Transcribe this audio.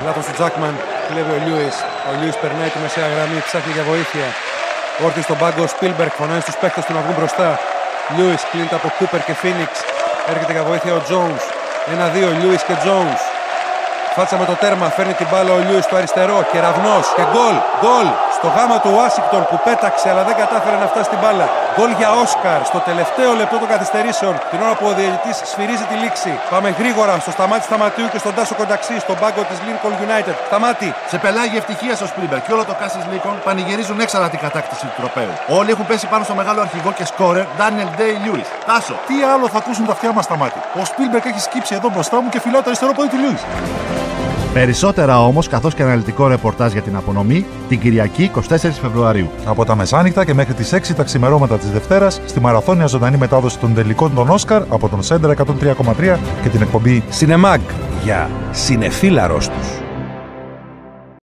Λάθος του Τζάκμαν, κλέβει ο Λιούις. Ο Λιούις περνάει τη μεσαία γραμμή, ψάχνει για βοήθεια. Όρθιο στον πάγκο, Σπίλμπεργκ φωνάζει στους παίκτες του να βγουν μπροστά. Λιούις κλείνεται από Κούπερ και Φίνιξ. Έρχεται για βοήθεια ο Τζόουνς. 1-2, Λιούις και Τζόουνς. Φάτσα με το τέρμα, φέρνει την μπάλα ο Λιούις στο αριστερό. Κεραυνός και γκολ. Γκολ στο γάμα του Ουάσιγκτον που πέταξε αλλά δεν κατάφερε να φτάσει την μπάλα. Γκολ για Όσκαρ στο τελευταίο λεπτό των καθυστερήσεων. Την ώρα που ο διαιτητής σφυρίζει τη λήξη. Πάμε γρήγορα στο Σταμάτη Σταματίου και στον Τάσο Κονταξή στον πάγκο της Lincoln United. Σταμάτη. Σε πελάγει ευτυχία στο Σπίλμπεργκ και όλο το Κάσις Lincoln πανηγυρίζουν έξαλα την κατάκτηση του τροπαίου. Όλοι έχουν πέσει πάνω στο μεγάλο αρχηγό και σκόρερ Daniel Day-Lewis. Τάσο. Τι άλλο θα ακούσουν τα αυτιά μας, Σταμάτη. Ο Σπίλμπεργκ έχει σκύψει εδώ μπροστά μου και φυλάω το αριστερό πόδι του Λιούις. Περισσότερα όμως, καθώς και αναλυτικό ρεπορτάζ για την απονομή, την Κυριακή 24 Φεβρουαρίου. Από τα μεσάνυχτα και μέχρι τις 6 τα ξημερώματα της Δευτέρας, στη μαραθώνια ζωντανή μετάδοση των τελικών των Όσκαρ από τον Σέντερ 103,3 και την εκπομπή Cinemac για συνεφίλαρος τους.